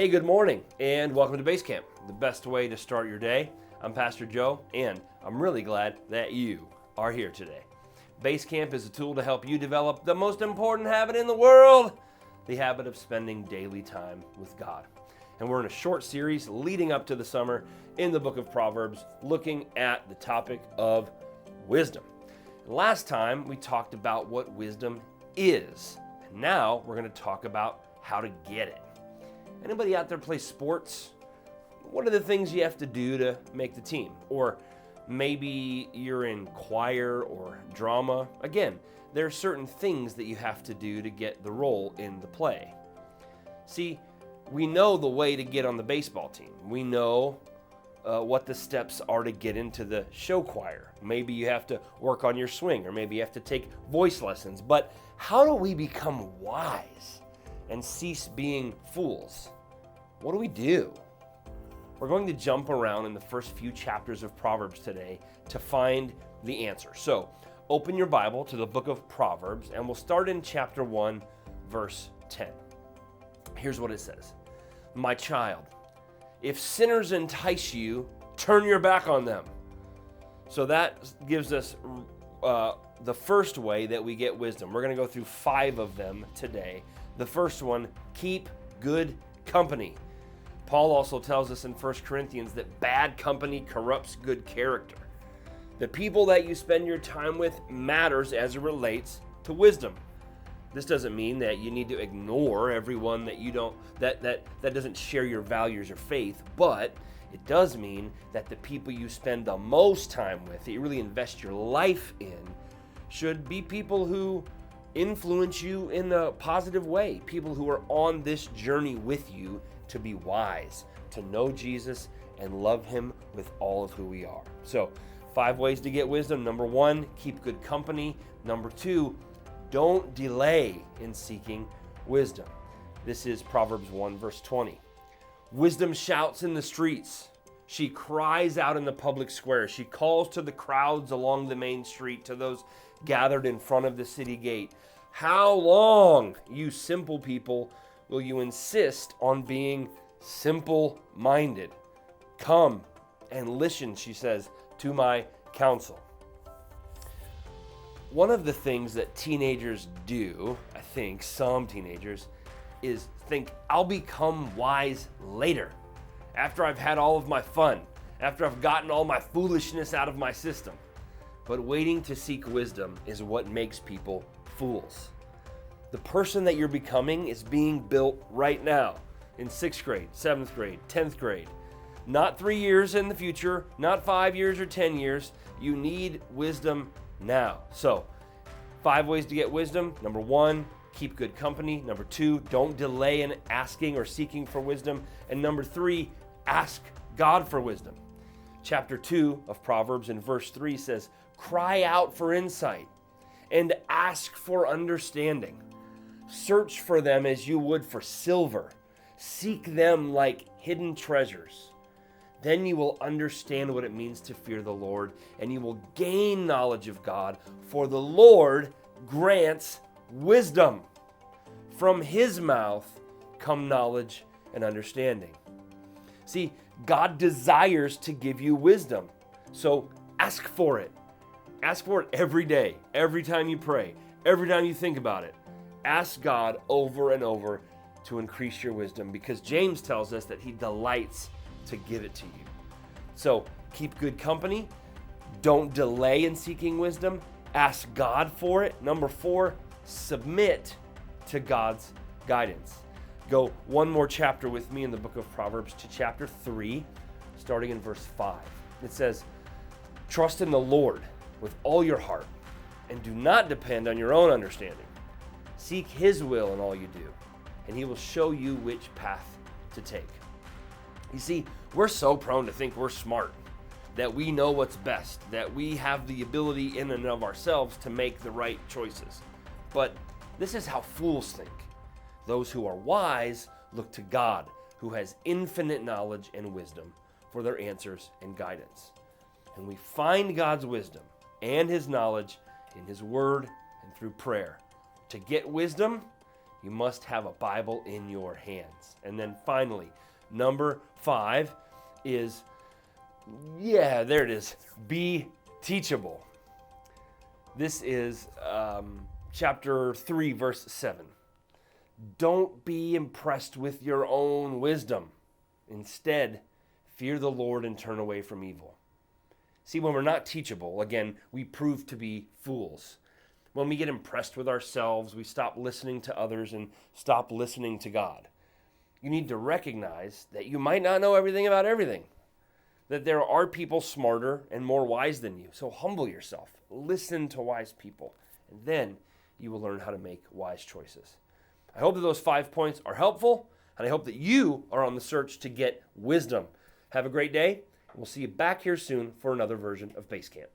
Hey, good morning, and welcome to BASECAMP, the best way to start your day. I'm Pastor Joe, and I'm really glad that you are here today. BASECAMP is a tool to help you develop the most important habit in the world, the habit of spending daily time with God. And we're in a short series leading up to the summer in the book of Proverbs, looking at the topic of wisdom. Last time, we talked about what wisdom is, and now we're going to talk about how to get it. Anybody out there play sports? What are the things you have to do to make the team? Or maybe you're in choir or drama. Again, there are certain things that you have to do to get the role in the play. See, we know the way to get on the baseball team. We know what the steps are to get into the show choir. Maybe you have to work on your swing, or maybe you have to take voice lessons. But how do we become wise and cease being fools? What do we do? We're going to jump around in the first few chapters of Proverbs today to find the answer. So open your Bible to the book of Proverbs, and we'll start in chapter 1, verse 10. Here's what it says. My child, if sinners entice you, turn your back on them. So that gives us the first way that we get wisdom. We're going to go through 5 of them today. The first one, keep good company. Paul also tells us in 1 Corinthians that bad company corrupts good character. The people that you spend your time with matters as it relates to wisdom. This doesn't mean that you need to ignore everyone that doesn't share your values or faith, but it does mean that the people you spend the most time with, that you really invest your life in, should be people who influence you in a positive way, people who are on this journey with you to be wise, to know Jesus and love him with all of who we are. So 5 ways to get wisdom. Number 1, keep good company. Number 2, don't delay in seeking wisdom. This is Proverbs 1, verse 20. Wisdom shouts in the streets. She cries out in the public square. She calls to the crowds along the main street, to those gathered in front of the city gate. How long, you simple people, will you insist on being simple-minded? Come and listen, she says, to my counsel. One of the things that teenagers do, I think, some teenagers, is think, I'll become wise later, after I've had all of my fun, after I've gotten all my foolishness out of my system. But waiting to seek wisdom is what makes people fools. The person that you're becoming is being built right now in 6th grade, 7th grade, 10th grade. Not 3 years in the future, not 5 years or 10 years. You need wisdom now. So 5 ways to get wisdom. Number 1, keep good company. Number 2, don't delay in asking or seeking for wisdom. And number 3, ask God for wisdom. Chapter 2 of Proverbs in verse 3 says, cry out for insight and ask for understanding. Search for them as you would for silver. Seek them like hidden treasures. Then you will understand what it means to fear the Lord, and you will gain knowledge of God, for the Lord grants wisdom. From his mouth come knowledge and understanding. See, God desires to give you wisdom, so ask for it. Ask for it every day, every time you pray, every time you think about it. Ask God over and over to increase your wisdom, because James tells us that he delights to give it to you. So keep good company. Don't delay in seeking wisdom. Ask God for it. Number 4, submit to God's guidance. Go one more chapter with me in the book of Proverbs to chapter 3, starting in verse 5. It says, trust in the Lord with all your heart, and do not depend on your own understanding. Seek his will in all you do, and he will show you which path to take. You see, we're so prone to think we're smart, that we know what's best, that we have the ability in and of ourselves to make the right choices. But this is how fools think. Those who are wise look to God, who has infinite knowledge and wisdom, for their answers and guidance. And we find God's wisdom and his knowledge in his word and through prayer. To get wisdom, you must have a Bible in your hands. And then finally, number 5 is, there it is, be teachable. This is chapter 3, verse 7. Don't be impressed with your own wisdom. Instead, fear the Lord and turn away from evil. See, when we're not teachable, again, we prove to be fools. When we get impressed with ourselves, we stop listening to others and stop listening to God. You need to recognize that you might not know everything about everything, that there are people smarter and more wise than you. So humble yourself, listen to wise people, and then you will learn how to make wise choices. I hope that those 5 points are helpful, and I hope that you are on the search to get wisdom. Have a great day, and we'll see you back here soon for another version of BASECAMP.